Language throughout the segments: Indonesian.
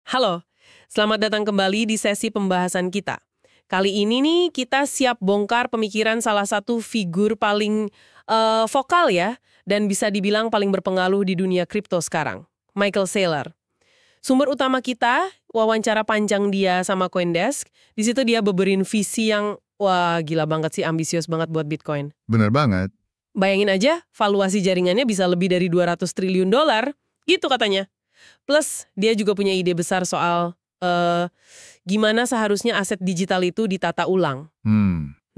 Halo, selamat datang kembali di sesi pembahasan kita. Kali ini nih kita siap bongkar pemikiran salah satu figur paling vokal ya, dan bisa dibilang paling berpengaruh di dunia kripto sekarang, Michael Saylor. Sumber utama kita, wawancara panjang dia sama CoinDesk, di situ dia beberin visi yang, wah gila banget sih, ambisius banget buat Bitcoin. Bener banget. Bayangin aja, valuasi jaringannya bisa lebih dari 200 triliun dolar, gitu katanya. Plus, dia juga punya ide besar soal gimana seharusnya aset digital itu ditata ulang.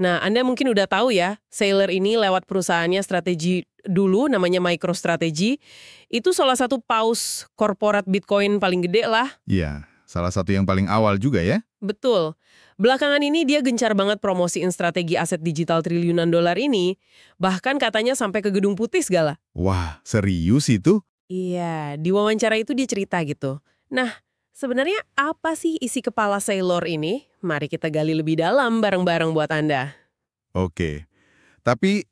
Nah, Anda mungkin udah tahu ya, Saylor ini lewat perusahaannya strategi dulu, namanya MicroStrategy, itu salah satu paus korporat Bitcoin paling gede lah. Iya, salah satu yang paling awal juga ya. Betul. Belakangan ini dia gencar banget promosiin strategi aset digital triliunan dolar ini, bahkan katanya sampai ke Gedung Putih segala. Wah, serius itu? Iya, di wawancara itu dia cerita gitu. Nah, sebenarnya apa sih isi kepala Saylor ini? Mari kita gali lebih dalam bareng-bareng buat Anda. Oke. Tapi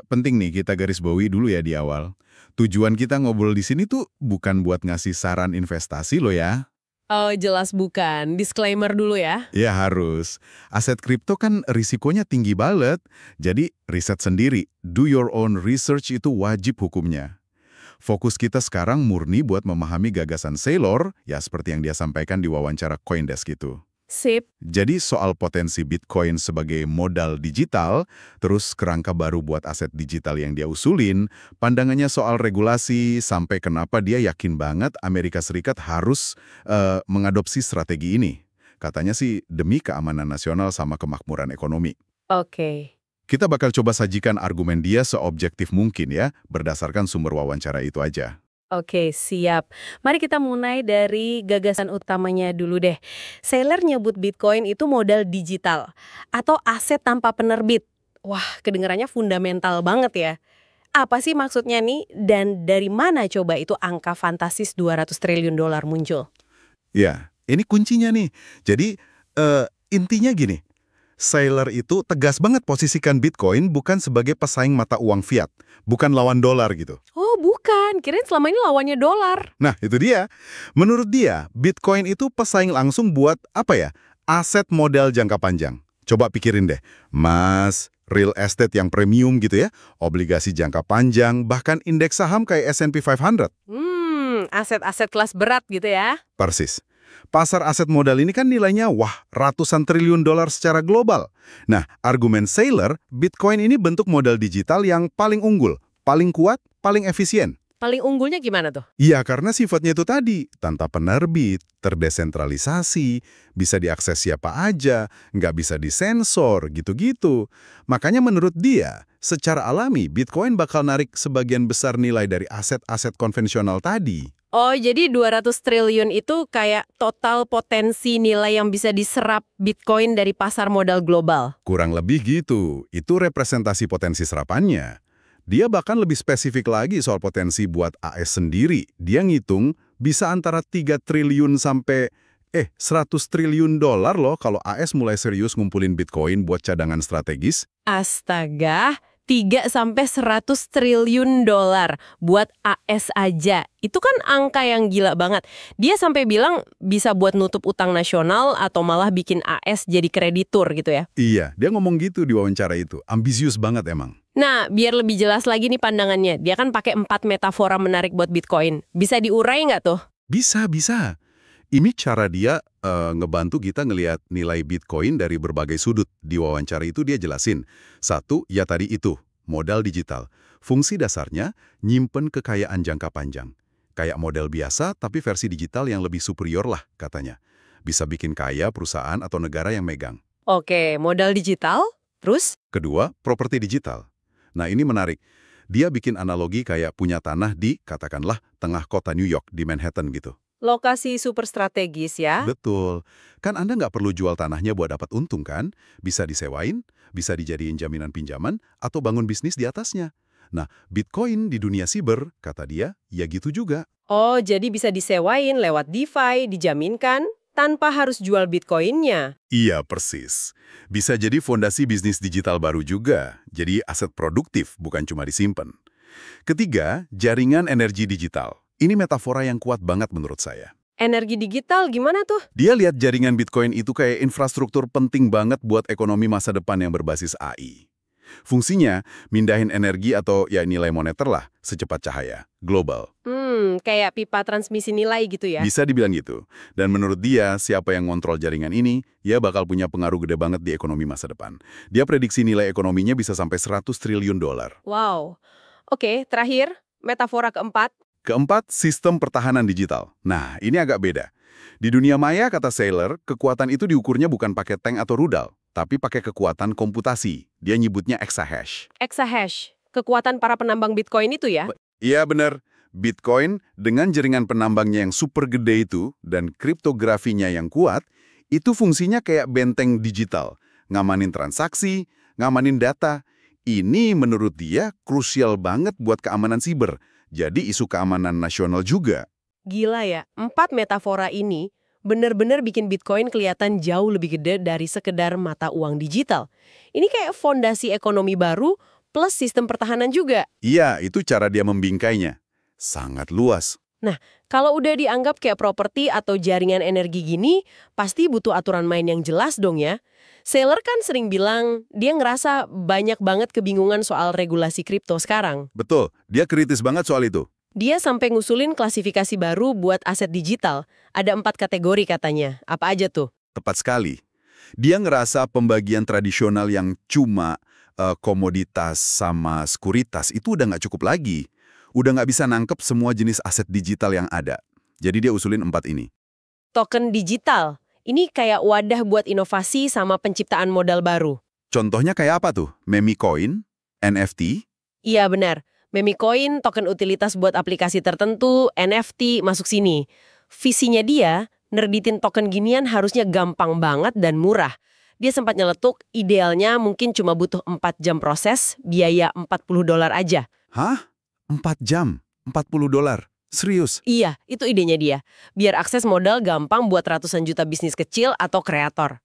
penting nih kita garis bawahi dulu ya di awal. Tujuan kita ngobrol di sini tuh bukan buat ngasih saran investasi loh ya. Oh, jelas bukan. Disclaimer dulu ya. Ya harus. Aset kripto kan risikonya tinggi banget. Jadi riset sendiri, do your own research itu wajib hukumnya. Fokus kita sekarang murni buat memahami gagasan Saylor, ya seperti yang dia sampaikan di wawancara CoinDesk itu. Sip. Jadi soal potensi Bitcoin sebagai modal digital, terus kerangka baru buat aset digital yang dia usulin, pandangannya soal regulasi, sampai kenapa dia yakin banget Amerika Serikat harus mengadopsi strategi ini. Katanya sih demi keamanan nasional sama kemakmuran ekonomi. Oke. Kita bakal coba sajikan argumen dia seobjektif mungkin ya, berdasarkan sumber wawancara itu aja. Oke, siap. Mari kita mulai dari gagasan utamanya dulu deh. Saylor nyebut Bitcoin itu modal digital atau aset tanpa penerbit. Wah, kedengarannya fundamental banget ya. Apa sih maksudnya nih dan dari mana coba itu angka fantastis 200 triliun dolar muncul? Ya, ini kuncinya nih. Jadi intinya gini, Saylor itu tegas banget posisikan Bitcoin bukan sebagai pesaing mata uang fiat, bukan lawan dolar gitu. Oh, bukan. Kirain selama ini lawannya dolar. Nah, itu dia. Menurut dia, Bitcoin itu pesaing langsung buat apa ya? Aset modal jangka panjang. Coba pikirin deh, emas, real estate yang premium gitu ya, obligasi jangka panjang, bahkan indeks saham kayak S&P 500. Aset-aset kelas berat gitu ya. Persis. Pasar aset modal ini kan nilainya ratusan triliun dolar secara global. Nah, argumen Saylor, Bitcoin ini bentuk modal digital yang paling unggul, paling kuat, paling efisien. Paling unggulnya gimana tuh? Iya, karena sifatnya itu tadi, tanpa penerbit, terdesentralisasi, bisa diakses siapa aja, nggak bisa disensor, gitu-gitu. Makanya menurut dia, secara alami Bitcoin bakal narik sebagian besar nilai dari aset-aset konvensional tadi. Oh, jadi 200 triliun itu kayak total potensi nilai yang bisa diserap Bitcoin dari pasar modal global. Kurang lebih gitu, itu representasi potensi serapannya. Dia bahkan lebih spesifik lagi soal potensi buat AS sendiri. Dia ngitung bisa antara 3 triliun sampai 100 triliun dolar loh kalau AS mulai serius ngumpulin Bitcoin buat cadangan strategis. Astaga, 3-100 triliun dolar buat AS aja. Itu kan angka yang gila banget. Dia sampai bilang bisa buat nutup utang nasional atau malah bikin AS jadi kreditur gitu ya. Iya, dia ngomong gitu di wawancara itu. Ambisius banget emang. Nah, biar lebih jelas lagi nih pandangannya. Dia kan pakai 4 metafora menarik buat Bitcoin. Bisa diurai nggak tuh? Bisa, bisa. Ini cara dia ngebantu kita ngelihat nilai Bitcoin dari berbagai sudut. Di wawancara itu dia jelasin. Satu, ya tadi itu, modal digital. Fungsi dasarnya, nyimpen kekayaan jangka panjang. Kayak model biasa, tapi versi digital yang lebih superior lah, katanya. Bisa bikin kaya perusahaan atau negara yang megang. Oke, modal digital, terus? Kedua, properti digital. Nah, ini menarik. Dia bikin analogi kayak punya tanah di, katakanlah, tengah kota New York, di Manhattan gitu. Lokasi super strategis ya. Betul. Kan Anda nggak perlu jual tanahnya buat dapat untung kan? Bisa disewain, bisa dijadiin jaminan pinjaman, atau bangun bisnis di atasnya. Nah, Bitcoin di dunia siber, kata dia, ya gitu juga. Oh, jadi bisa disewain lewat DeFi, dijaminkan, tanpa harus jual Bitcoinnya. Iya, persis. Bisa jadi fondasi bisnis digital baru juga. Jadi aset produktif, bukan cuma disimpan. Ketiga, jaringan energi digital. Ini metafora yang kuat banget menurut saya. Energi digital gimana tuh? Dia lihat jaringan Bitcoin itu kayak infrastruktur penting banget buat ekonomi masa depan yang berbasis AI. Fungsinya, mindahin energi atau ya nilai moneter lah, secepat cahaya, global. Kayak pipa transmisi nilai gitu ya? Bisa dibilang gitu. Dan menurut dia, siapa yang ngontrol jaringan ini, ya bakal punya pengaruh gede banget di ekonomi masa depan. Dia prediksi nilai ekonominya bisa sampai 100 triliun dolar. Wow. Oke, terakhir, metafora keempat. Keempat, sistem pertahanan digital. Nah, ini agak beda. Di dunia maya, kata Saylor, kekuatan itu diukurnya bukan pakai tank atau rudal, tapi pakai kekuatan komputasi. Dia nyebutnya exahash. Exahash. Kekuatan para penambang Bitcoin itu ya? Iya benar. Bitcoin dengan jaringan penambangnya yang super gede itu dan kriptografinya yang kuat, itu fungsinya kayak benteng digital. Ngamanin transaksi, ngamanin data. Ini menurut dia krusial banget buat keamanan siber. Jadi isu keamanan nasional juga. Gila ya, 4 metafora ini bener-bener bikin Bitcoin kelihatan jauh lebih gede dari sekedar mata uang digital. Ini kayak fondasi ekonomi baru plus sistem pertahanan juga. Iya, itu cara dia membingkainya. Sangat luas. Nah, kalau udah dianggap kayak properti atau jaringan energi gini, pasti butuh aturan main yang jelas dong ya. Saylor kan sering bilang dia ngerasa banyak banget kebingungan soal regulasi kripto sekarang. Betul, dia kritis banget soal itu. Dia sampai ngusulin klasifikasi baru buat aset digital. Ada 4 kategori katanya. Apa aja tuh? Tepat sekali. Dia ngerasa pembagian tradisional yang cuma komoditas sama sekuritas itu udah nggak cukup lagi. Udah nggak bisa nangkep semua jenis aset digital yang ada. Jadi dia usulin 4 ini. Token digital. Ini kayak wadah buat inovasi sama penciptaan modal baru. Contohnya kayak apa tuh? Meme coin? NFT? Iya benar. Meme coin, token utilitas buat aplikasi tertentu, NFT masuk sini. Visinya dia, nerbitin token ginian harusnya gampang banget dan murah. Dia sempat nyeletuk, idealnya mungkin cuma butuh 4 jam proses, biaya $40 aja. Hah? 4 jam? $40? Serius? Iya, itu idenya dia. Biar akses modal gampang buat ratusan juta bisnis kecil atau kreator.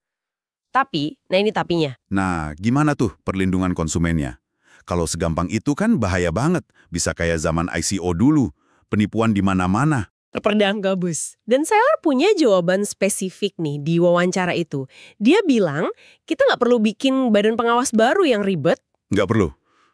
Tapi, nah ini tapinya. Nah, gimana tuh perlindungan konsumennya? Kalau segampang itu kan bahaya banget. Bisa kayak zaman ICO dulu. Penipuan di mana-mana. Terperdam gabus. Dan Saylor punya jawaban spesifik nih di wawancara itu. Dia bilang, kita nggak perlu bikin badan pengawas baru yang ribet. Nggak perlu.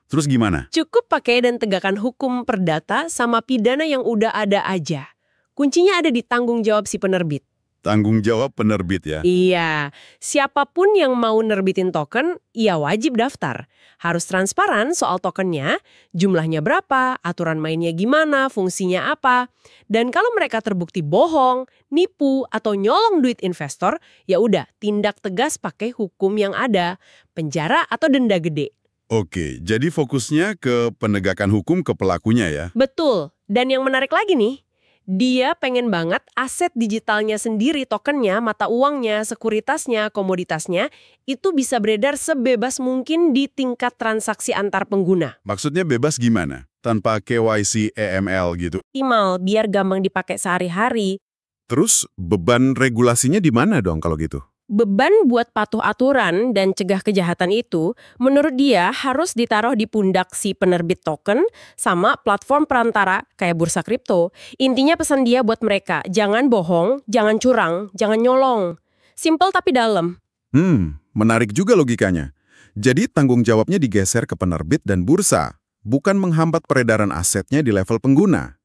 Terus gimana? Cukup pakai dan tegakkan hukum perdata sama pidana yang udah ada aja. Kuncinya ada di tanggung jawab si penerbit. Tanggung jawab penerbit ya? Iya, siapapun yang mau nerbitin token, ia wajib daftar. Harus transparan soal tokennya, jumlahnya berapa, aturan mainnya gimana, fungsinya apa. Dan kalau mereka terbukti bohong, nipu, atau nyolong duit investor, ya udah tindak tegas pakai hukum yang ada, penjara atau denda gede. Oke, jadi fokusnya ke penegakan hukum ke pelakunya ya? Betul, dan yang menarik lagi nih, dia pengen banget aset digitalnya sendiri, tokennya, mata uangnya, sekuritasnya, komoditasnya, itu bisa beredar sebebas mungkin di tingkat transaksi antar pengguna. Maksudnya bebas gimana? Tanpa KYC EML gitu? Optimal, biar gampang dipakai sehari-hari. Terus beban regulasinya di mana dong kalau gitu? Beban buat patuh aturan dan cegah kejahatan itu, menurut dia harus ditaruh di pundak si penerbit token sama platform perantara kayak bursa kripto. Intinya pesan dia buat mereka, jangan bohong, jangan curang, jangan nyolong. Simple tapi dalam. Menarik juga logikanya. Jadi tanggung jawabnya digeser ke penerbit dan bursa, bukan menghambat peredaran asetnya di level pengguna.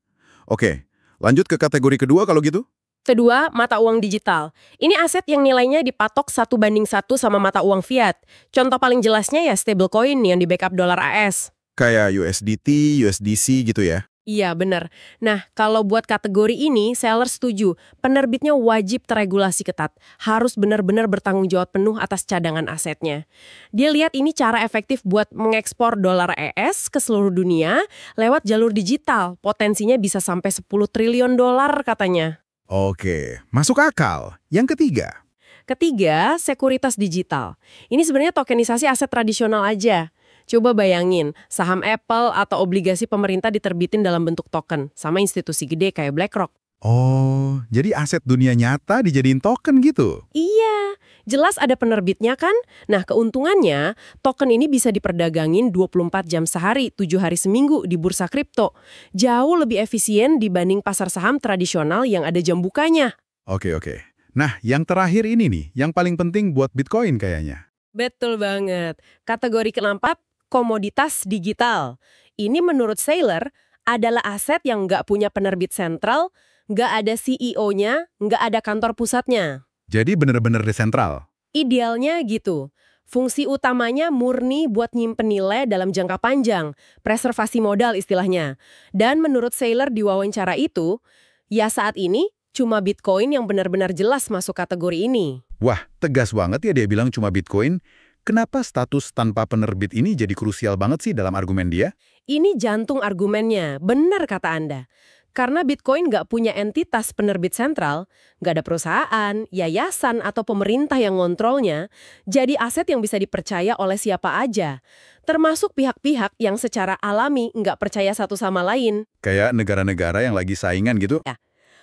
Oke, lanjut ke kategori kedua kalau gitu. Kedua, mata uang digital. Ini aset yang nilainya dipatok 1:1 sama mata uang fiat. Contoh paling jelasnya ya stablecoin yang di-backup dolar AS. Kayak USDT, USDC gitu ya? Iya, benar. Nah, kalau buat kategori ini, Saylor setuju. Penerbitnya wajib terregulasi ketat. Harus benar-benar bertanggung jawab penuh atas cadangan asetnya. Dia lihat ini cara efektif buat mengekspor dolar AS ke seluruh dunia lewat jalur digital. Potensinya bisa sampai 10 triliun dolar katanya. Oke, masuk akal. Yang ketiga. Ketiga, sekuritas digital. Ini sebenarnya tokenisasi aset tradisional aja. Coba bayangin, saham Apple atau obligasi pemerintah diterbitin dalam bentuk token, sama institusi gede kayak BlackRock. Oh, jadi aset dunia nyata dijadiin token gitu? Iya, jelas ada penerbitnya kan? Nah, keuntungannya, token ini bisa diperdagangin 24 jam sehari, 7 hari seminggu di bursa kripto. Jauh lebih efisien dibanding pasar saham tradisional yang ada jam bukanya. Oke, oke. Nah, yang terakhir ini nih, yang paling penting buat Bitcoin kayaknya. Betul banget. Kategori keempat, komoditas digital. Ini menurut Saylor adalah aset yang nggak punya penerbit sentral, nggak ada CEO-nya, nggak ada kantor pusatnya. Jadi benar-benar desentral. Idealnya gitu. Fungsi utamanya murni buat nyimpen nilai dalam jangka panjang, preservasi modal istilahnya. Dan menurut Saylor di wawancara itu, ya saat ini cuma Bitcoin yang benar-benar jelas masuk kategori ini. Wah, tegas banget ya dia bilang cuma Bitcoin. Kenapa status tanpa penerbit ini jadi krusial banget sih dalam argumen dia? Ini jantung argumennya, benar kata Anda. Karena Bitcoin nggak punya entitas penerbit sentral, nggak ada perusahaan, yayasan, atau pemerintah yang ngontrolnya, jadi aset yang bisa dipercaya oleh siapa aja. Termasuk pihak-pihak yang secara alami nggak percaya satu sama lain. Kayak negara-negara yang lagi saingan gitu?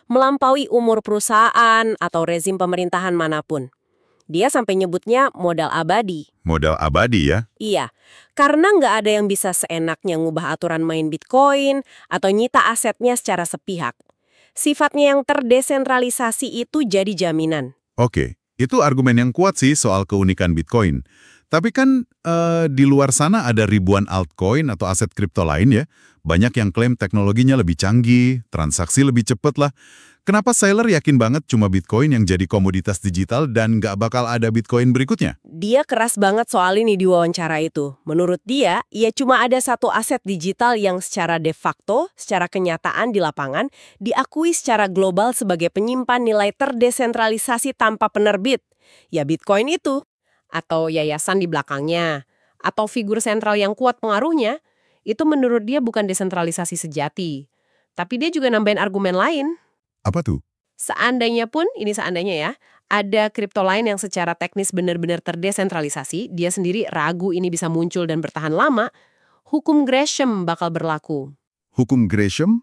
Melampaui umur perusahaan atau rezim pemerintahan manapun. Dia sampai nyebutnya modal abadi. Modal abadi ya? Iya, karena nggak ada yang bisa seenaknya ngubah aturan main Bitcoin atau nyita asetnya secara sepihak. Sifatnya yang terdesentralisasi itu jadi jaminan. Oke, itu argumen yang kuat sih soal keunikan Bitcoin. Tapi kan di luar sana ada ribuan altcoin atau aset kripto lain ya. Banyak yang klaim teknologinya lebih canggih, transaksi lebih cepat lah. Kenapa Saylor yakin banget cuma Bitcoin yang jadi komoditas digital dan nggak bakal ada Bitcoin berikutnya? Dia keras banget soal ini di wawancara itu. Menurut dia, ya cuma ada satu aset digital yang secara de facto, secara kenyataan di lapangan, diakui secara global sebagai penyimpan nilai terdesentralisasi tanpa penerbit. Ya Bitcoin itu. Atau yayasan di belakangnya. Atau figur sentral yang kuat pengaruhnya. Itu menurut dia bukan desentralisasi sejati. Tapi dia juga nambahin argumen lain. Apa tuh? Seandainya pun, ini seandainya ya, ada kripto lain yang secara teknis benar-benar terdesentralisasi, dia sendiri ragu ini bisa muncul dan bertahan lama, hukum Gresham bakal berlaku. Hukum Gresham?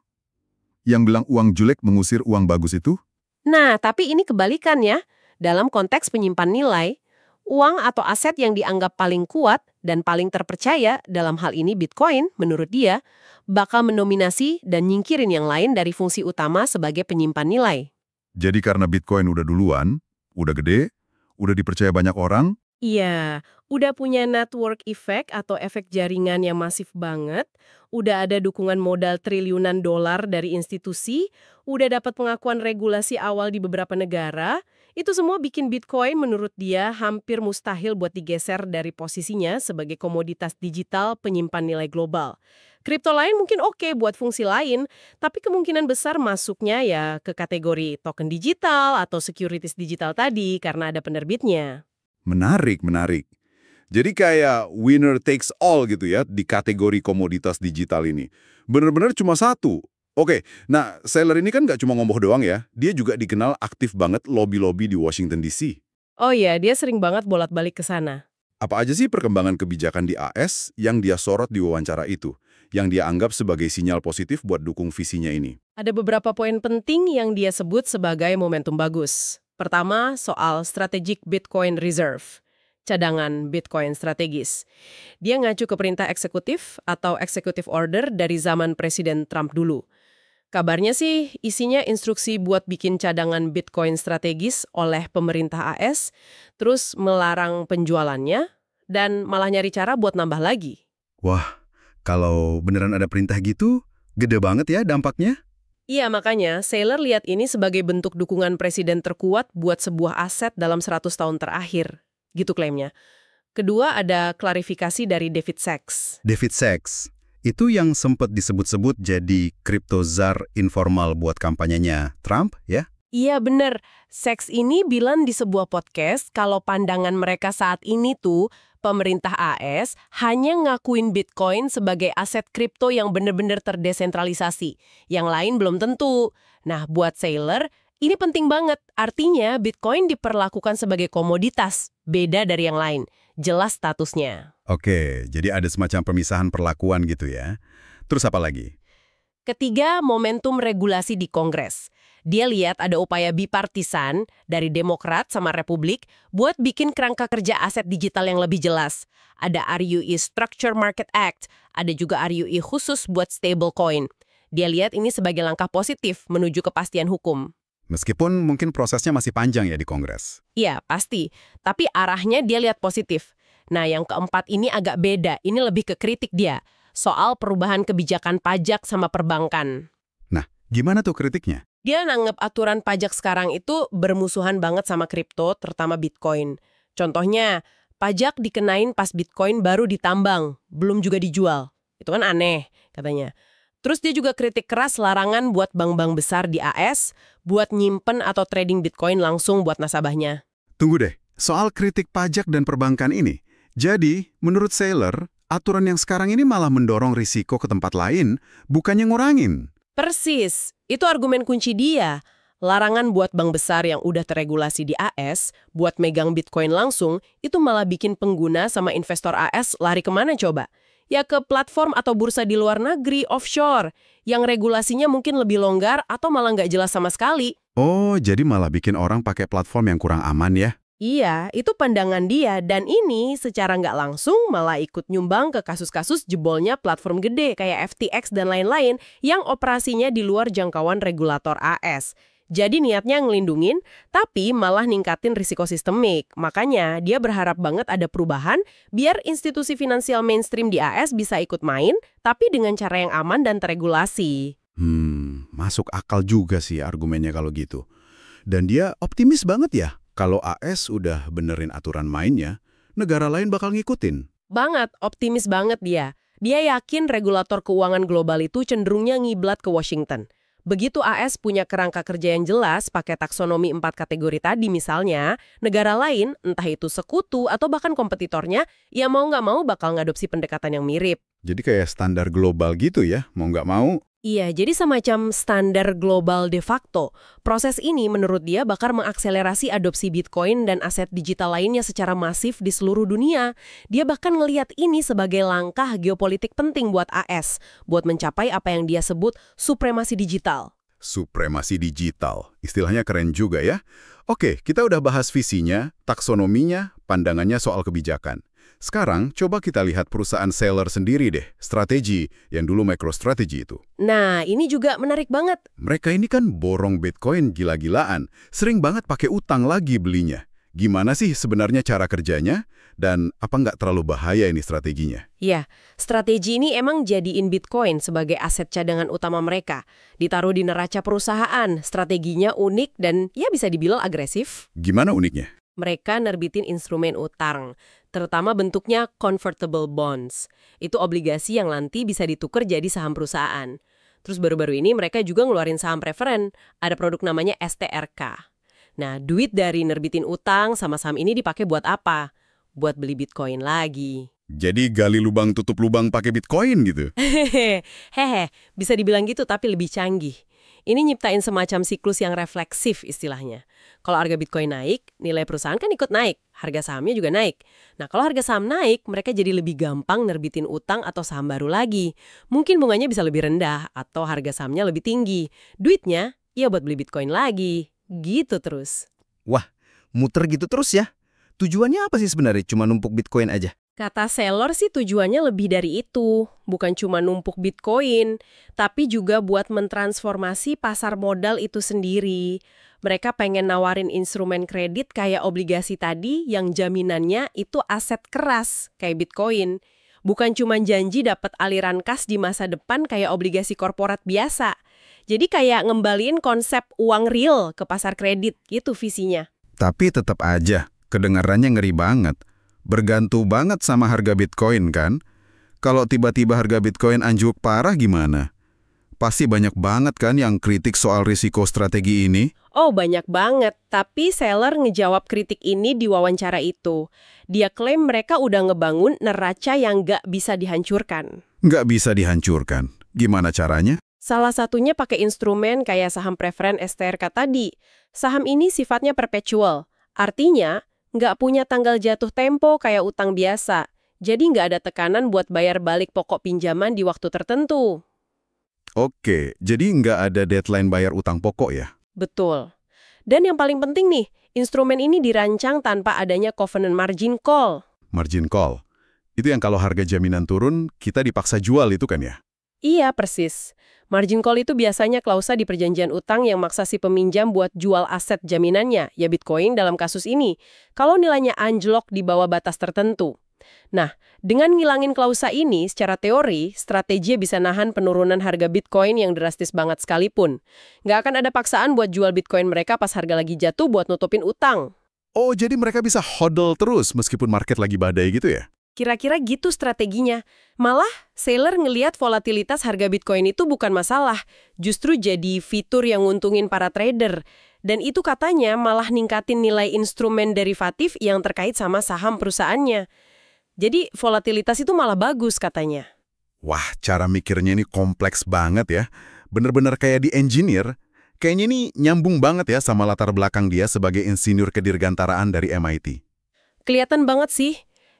Yang bilang uang jelek mengusir uang bagus itu? Nah, tapi ini kebalikan ya. Dalam konteks penyimpan nilai, uang atau aset yang dianggap paling kuat dan paling terpercaya, dalam hal ini Bitcoin, menurut dia, bakal mendominasi dan nyingkirin yang lain dari fungsi utama sebagai penyimpan nilai. Jadi karena Bitcoin udah duluan, udah gede, udah dipercaya banyak orang, Iya, udah punya network effect atau efek jaringan yang masif banget, udah ada dukungan modal triliunan dolar dari institusi, udah dapat pengakuan regulasi awal di beberapa negara, itu semua bikin Bitcoin menurut dia hampir mustahil buat digeser dari posisinya sebagai komoditas digital penyimpan nilai global. Kripto lain mungkin oke buat fungsi lain, tapi kemungkinan besar masuknya ya ke kategori token digital atau securities digital tadi karena ada penerbitnya. menarik, menarik. Jadi kayak winner takes all gitu ya di kategori komoditas digital ini. Bener-bener cuma satu. Oke, nah Saylor ini kan nggak cuma ngomong doang ya, dia juga dikenal aktif banget lobby-lobby di Washington DC. Oh iya, dia sering banget bolak-balik ke sana. Apa aja sih perkembangan kebijakan di AS yang dia sorot di wawancara itu, yang dia anggap sebagai sinyal positif buat dukung visinya ini? Ada beberapa poin penting yang dia sebut sebagai momentum bagus. Pertama, soal Strategic Bitcoin Reserve, cadangan Bitcoin strategis. Dia ngacu ke perintah eksekutif atau executive order dari zaman Presiden Trump dulu. Kabarnya sih isinya instruksi buat bikin cadangan Bitcoin strategis oleh pemerintah AS, terus melarang penjualannya, dan malah nyari cara buat nambah lagi. Wah, kalau beneran ada perintah gitu, gede banget ya dampaknya? Iya, makanya Saylor lihat ini sebagai bentuk dukungan presiden terkuat buat sebuah aset dalam 100 tahun terakhir. Gitu klaimnya. Kedua, ada klarifikasi dari David Sachs. David Sachs, itu yang sempat disebut-sebut jadi crypto czar informal buat kampanyenya Trump, ya? Iya, bener. Sachs ini bilang di sebuah podcast kalau pandangan mereka saat ini tuh, pemerintah AS hanya ngakuin Bitcoin sebagai aset kripto yang benar-benar terdesentralisasi. Yang lain belum tentu. Nah, buat Saylor, ini penting banget. Artinya, Bitcoin diperlakukan sebagai komoditas, beda dari yang lain. Jelas statusnya. Oke, jadi ada semacam pemisahan perlakuan gitu ya. Terus apa lagi? Ketiga, momentum regulasi di Kongres. Dia lihat ada upaya bipartisan dari Demokrat sama Republik buat bikin kerangka kerja aset digital yang lebih jelas. Ada RUE Structure Market Act, ada juga RUE khusus buat stablecoin. Dia lihat ini sebagai langkah positif menuju kepastian hukum. Meskipun mungkin prosesnya masih panjang ya di Kongres. Iya, pasti. Tapi arahnya dia lihat positif. Nah, yang keempat ini agak beda. Ini lebih ke kritik dia. Soal perubahan kebijakan pajak sama perbankan. Nah, gimana tuh kritiknya? Dia nanggep aturan pajak sekarang itu bermusuhan banget sama kripto, terutama Bitcoin. Contohnya, pajak dikenain pas Bitcoin baru ditambang, belum juga dijual. Itu kan aneh, katanya. Terus dia juga kritik keras larangan buat bank-bank besar di AS buat nyimpen atau trading Bitcoin langsung buat nasabahnya. Tunggu deh, soal kritik pajak dan perbankan ini. Jadi, menurut Saylor, aturan yang sekarang ini malah mendorong risiko ke tempat lain, bukannya ngurangin. Persis, itu argumen kunci dia. Larangan buat bank besar yang udah terregulasi di AS buat megang Bitcoin langsung, itu malah bikin pengguna sama investor AS lari kemana coba? Ya ke platform atau bursa di luar negeri, offshore, yang regulasinya mungkin lebih longgar atau malah nggak jelas sama sekali. Oh, jadi malah bikin orang pakai platform yang kurang aman ya? Iya, itu pandangan dia, dan ini secara nggak langsung malah ikut nyumbang ke kasus-kasus jebolnya platform gede kayak FTX dan lain-lain yang operasinya di luar jangkauan regulator AS. Jadi niatnya ngelindungin, tapi malah ningkatin risiko sistemik. Makanya dia berharap banget ada perubahan biar institusi finansial mainstream di AS bisa ikut main, tapi dengan cara yang aman dan teregulasi. Masuk akal juga sih argumennya kalau gitu. Dan dia optimis banget ya, kalau AS udah benerin aturan mainnya, negara lain bakal ngikutin. Banget, optimis banget dia. Dia yakin regulator keuangan global itu cenderungnya ngiblat ke Washington. Begitu AS punya kerangka kerja yang jelas pakai taksonomi 4 kategori tadi misalnya, negara lain, entah itu sekutu atau bahkan kompetitornya, ya mau nggak mau bakal ngadopsi pendekatan yang mirip. Jadi kayak standar global gitu ya, mau nggak mau. Iya, jadi semacam standar global de facto. Proses ini menurut dia bakal mengakselerasi adopsi Bitcoin dan aset digital lainnya secara masif di seluruh dunia. Dia bahkan ngelihat ini sebagai langkah geopolitik penting buat AS, buat mencapai apa yang dia sebut supremasi digital. Supremasi digital, istilahnya keren juga ya. Oke, kita udah bahas visinya, taksonominya, pandangannya soal kebijakan. Sekarang, coba kita lihat perusahaan Saylor sendiri deh, strategi, yang dulu MicroStrategy itu. Nah, ini juga menarik banget. Mereka ini kan borong Bitcoin gila-gilaan, sering banget pakai utang lagi belinya. Gimana sih sebenarnya cara kerjanya? Dan apa nggak terlalu bahaya ini strateginya? Ya, strategi ini emang jadiin Bitcoin sebagai aset cadangan utama mereka. Ditaruh di neraca perusahaan, strateginya unik dan ya bisa dibilang agresif. Gimana uniknya? Mereka nerbitin instrumen utang, terutama bentuknya convertible bonds. Itu obligasi yang nanti bisa ditukar jadi saham perusahaan. Terus baru-baru ini mereka juga ngeluarin saham preferen, ada produk namanya STRK. Nah, duit dari nerbitin utang sama saham ini dipakai buat apa? Buat beli Bitcoin lagi. Jadi gali lubang tutup lubang pakai Bitcoin gitu? Hehe, bisa dibilang gitu tapi lebih canggih. Ini nyiptain semacam siklus yang refleksif istilahnya. Kalau harga Bitcoin naik, nilai perusahaan kan ikut naik. Harga sahamnya juga naik. Nah, kalau harga saham naik, mereka jadi lebih gampang nerbitin utang atau saham baru lagi. Mungkin bunganya bisa lebih rendah atau harga sahamnya lebih tinggi. Duitnya, ya buat beli Bitcoin lagi. Gitu terus. Wah, muter gitu terus ya? Tujuannya apa sih sebenarnya? Cuma numpuk Bitcoin aja? Kata Saylor sih tujuannya lebih dari itu. Bukan cuma numpuk Bitcoin, tapi juga buat mentransformasi pasar modal itu sendiri. Mereka pengen nawarin instrumen kredit kayak obligasi tadi yang jaminannya itu aset keras kayak Bitcoin. Bukan cuma janji dapat aliran kas di masa depan kayak obligasi korporat biasa. Jadi kayak ngembaliin konsep uang real ke pasar kredit gitu visinya. Tapi tetap aja, kedengarannya ngeri banget. Bergantung banget sama harga Bitcoin kan? Kalau tiba-tiba harga Bitcoin anjlok parah gimana? Pasti banyak banget kan yang kritik soal risiko strategi ini? Oh, banyak banget. Tapi Saylor ngejawab kritik ini di wawancara itu. Dia klaim mereka udah ngebangun neraca yang nggak bisa dihancurkan. Nggak bisa dihancurkan. Gimana caranya? Salah satunya pakai instrumen kayak saham preferen STRK tadi. Saham ini sifatnya perpetual. Artinya, nggak punya tanggal jatuh tempo kayak utang biasa. Jadi nggak ada tekanan buat bayar balik pokok pinjaman di waktu tertentu. Oke, jadi nggak ada deadline bayar utang pokok ya? Betul. Dan yang paling penting nih, instrumen ini dirancang tanpa adanya covenant margin call. Margin call. Itu yang kalau harga jaminan turun, kita dipaksa jual itu kan ya? Iya, persis. Margin call itu biasanya klausa di perjanjian utang yang maksa si peminjam buat jual aset jaminannya, ya Bitcoin dalam kasus ini, kalau nilainya anjlok di bawah batas tertentu. Nah, dengan ngilangin klausa ini, secara teori, strategi bisa nahan penurunan harga Bitcoin yang drastis banget sekalipun. Nggak akan ada paksaan buat jual Bitcoin mereka pas harga lagi jatuh buat nutupin utang. Oh, jadi mereka bisa hodl terus meskipun market lagi badai gitu ya? Kira-kira gitu strateginya. Malah, Saylor ngelihat volatilitas harga Bitcoin itu bukan masalah, justru jadi fitur yang nguntungin para trader. Dan itu katanya malah ningkatin nilai instrumen derivatif yang terkait sama saham perusahaannya. Jadi, volatilitas itu malah bagus katanya. Wah, cara mikirnya ini kompleks banget ya. Bener-bener kayak di engineer. Kayaknya ini nyambung banget ya sama latar belakang dia sebagai insinyur kedirgantaraan dari MIT. Kelihatan banget sih.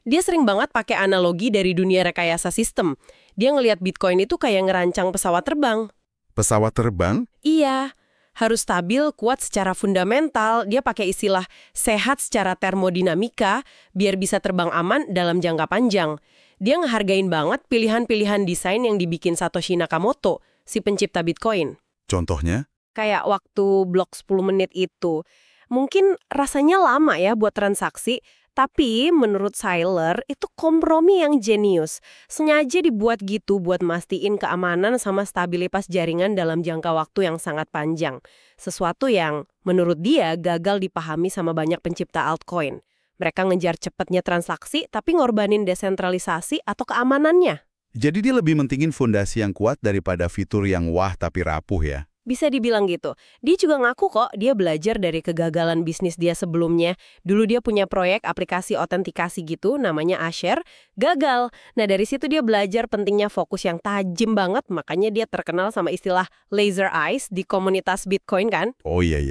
Dia sering banget pakai analogi dari dunia rekayasa sistem. Dia ngelihat Bitcoin itu kayak ngerancang pesawat terbang. Pesawat terbang? Iya, harus stabil, kuat secara fundamental. Dia pakai istilah sehat secara termodinamika biar bisa terbang aman dalam jangka panjang. Dia ngehargain banget pilihan-pilihan desain yang dibikin Satoshi Nakamoto, si pencipta Bitcoin. Contohnya? Kayak waktu blok 10 menit itu. Mungkin rasanya lama ya buat transaksi, tapi menurut Saylor itu kompromi yang jenius. Sengaja dibuat gitu buat mastiin keamanan sama stabilitas jaringan dalam jangka waktu yang sangat panjang. Sesuatu yang menurut dia gagal dipahami sama banyak pencipta altcoin. Mereka ngejar cepatnya transaksi tapi ngorbanin desentralisasi atau keamanannya. Jadi dia lebih mentingin fondasi yang kuat daripada fitur yang wah tapi rapuh ya? Bisa dibilang gitu. Dia juga ngaku kok dia belajar dari kegagalan bisnis dia sebelumnya. Dulu dia punya proyek aplikasi otentikasi gitu, namanya Asher, gagal. Nah dari situ dia belajar pentingnya fokus yang tajam banget, makanya dia terkenal sama istilah laser eyes di komunitas Bitcoin kan? Oh iya.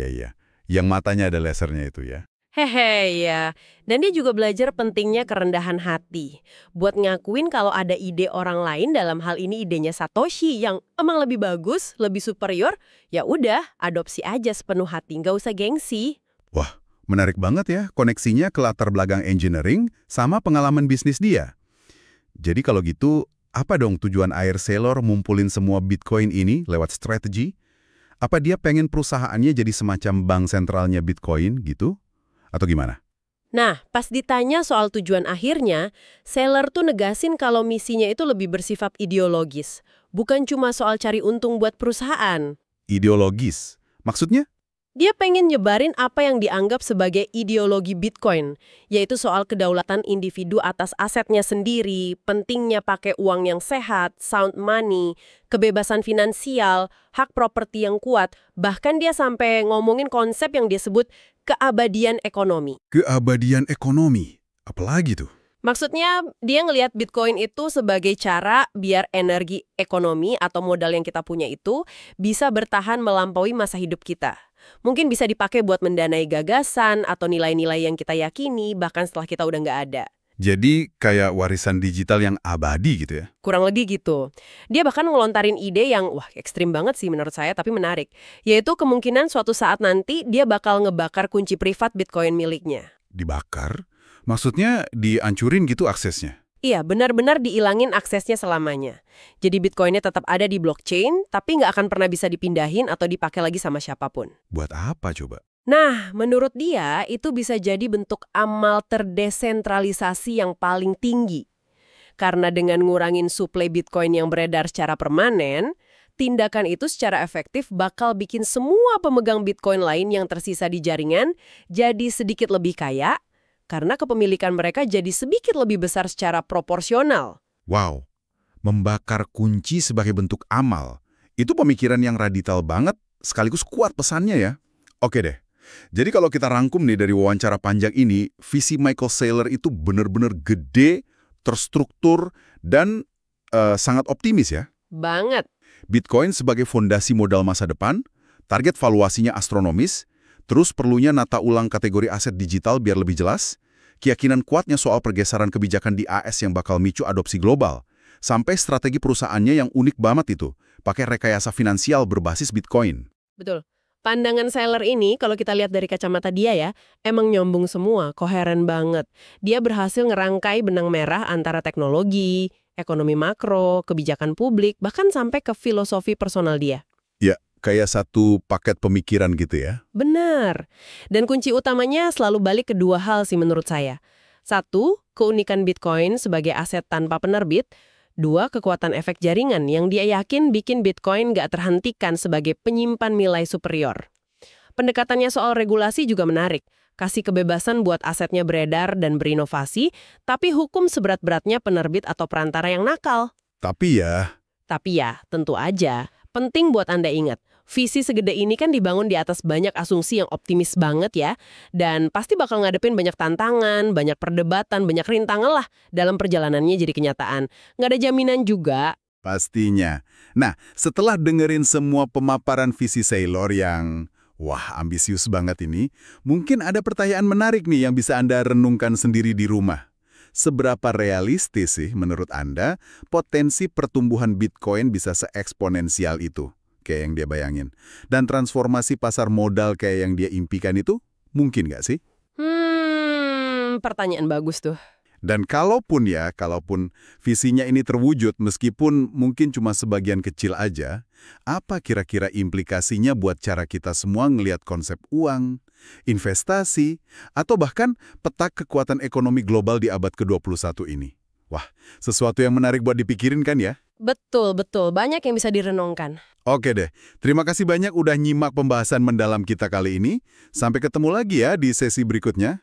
Yang matanya ada lasernya itu ya? Hehe, ya. Dan dia juga belajar pentingnya kerendahan hati. Buat ngakuin kalau ada ide orang lain, dalam hal ini idenya Satoshi yang emang lebih bagus, lebih superior, ya udah, adopsi aja sepenuh hati, nggak usah gengsi. Wah, menarik banget ya koneksinya ke latar belakang engineering sama pengalaman bisnis dia. Jadi kalau gitu, apa dong tujuan Air Sailor ngumpulin semua Bitcoin ini lewat strategi? Apa dia pengen perusahaannya jadi semacam bank sentralnya Bitcoin gitu? Atau gimana? Nah, pas ditanya soal tujuan akhirnya, Saylor tuh negasin kalau misinya itu lebih bersifat ideologis. Bukan cuma soal cari untung buat perusahaan. Ideologis? Maksudnya? Dia pengen nyebarin apa yang dianggap sebagai ideologi Bitcoin, yaitu soal kedaulatan individu atas asetnya sendiri, pentingnya pakai uang yang sehat, sound money, kebebasan finansial, hak properti yang kuat, bahkan dia sampai ngomongin konsep yang dia sebut keabadian ekonomi. Keabadian ekonomi? Apalagi tuh? Maksudnya, dia ngelihat Bitcoin itu sebagai cara biar energi ekonomi atau modal yang kita punya itu bisa bertahan melampaui masa hidup kita. Mungkin bisa dipakai buat mendanai gagasan atau nilai-nilai yang kita yakini bahkan setelah kita udah nggak ada. Jadi kayak warisan digital yang abadi gitu ya? Kurang lebih gitu. Dia bahkan ngelontarin ide yang, wah ekstrim banget sih menurut saya, tapi menarik. Yaitu kemungkinan suatu saat nanti dia bakal ngebakar kunci privat Bitcoin miliknya. Dibakar? Maksudnya dihancurin gitu aksesnya? Iya, benar-benar diilangin aksesnya selamanya. Jadi Bitcoinnya tetap ada di blockchain, tapi nggak akan pernah bisa dipindahin atau dipakai lagi sama siapapun. Buat apa coba? Nah, menurut dia itu bisa jadi bentuk amal terdesentralisasi yang paling tinggi. Karena dengan ngurangin suplai Bitcoin yang beredar secara permanen, tindakan itu secara efektif bakal bikin semua pemegang Bitcoin lain yang tersisa di jaringan jadi sedikit lebih kaya, karena kepemilikan mereka jadi sedikit lebih besar secara proporsional. Wow, membakar kunci sebagai bentuk amal. Itu pemikiran yang radikal banget, sekaligus kuat pesannya ya. Oke deh, jadi kalau kita rangkum nih dari wawancara panjang ini, visi Michael Saylor itu benar-benar gede, terstruktur, dan sangat optimis ya. Banget. Bitcoin sebagai fondasi modal masa depan, target valuasinya astronomis, terus perlunya nata ulang kategori aset digital biar lebih jelas, keyakinan kuatnya soal pergeseran kebijakan di AS yang bakal micu adopsi global, sampai strategi perusahaannya yang unik banget itu, pakai rekayasa finansial berbasis Bitcoin. Betul. Pandangan Saylor ini, kalau kita lihat dari kacamata dia ya, emang nyambung semua, koheren banget. Dia berhasil ngerangkai benang merah antara teknologi, ekonomi makro, kebijakan publik, bahkan sampai ke filosofi personal dia. Ya, kayak satu paket pemikiran gitu ya. Benar. Dan kunci utamanya selalu balik ke dua hal sih menurut saya. Satu, keunikan Bitcoin sebagai aset tanpa penerbit. Dua, kekuatan efek jaringan yang dia yakin bikin Bitcoin nggak terhentikan sebagai penyimpan nilai superior. Pendekatannya soal regulasi juga menarik. Kasih kebebasan buat asetnya beredar dan berinovasi, tapi hukum seberat-beratnya penerbit atau perantara yang nakal. Tapi ya, Tentu aja, penting buat Anda ingat, visi segede ini kan dibangun di atas banyak asumsi yang optimis banget ya, dan pasti bakal ngadepin banyak tantangan, banyak perdebatan, banyak rintangan lah dalam perjalanannya jadi kenyataan. Nggak ada jaminan juga. pastinya. Nah, setelah dengerin semua pemaparan visi Saylor yang, wah, ambisius banget ini, mungkin ada pertanyaan menarik nih yang bisa Anda renungkan sendiri di rumah. Seberapa realistis sih menurut Anda potensi pertumbuhan Bitcoin bisa seeksponensial itu, kayak yang dia bayangin? Dan transformasi pasar modal kayak yang dia impikan itu, mungkin nggak sih? Pertanyaan bagus tuh. Dan kalaupun visinya ini terwujud meskipun mungkin cuma sebagian kecil aja, apa kira-kira implikasinya buat cara kita semua ngelihat konsep uang, investasi, atau bahkan peta kekuatan ekonomi global di abad ke-21 ini? Wah, sesuatu yang menarik buat dipikirin kan ya? Betul. Banyak yang bisa direnungkan. Oke deh, terima kasih banyak udah nyimak pembahasan mendalam kita kali ini. Sampai ketemu lagi ya di sesi berikutnya.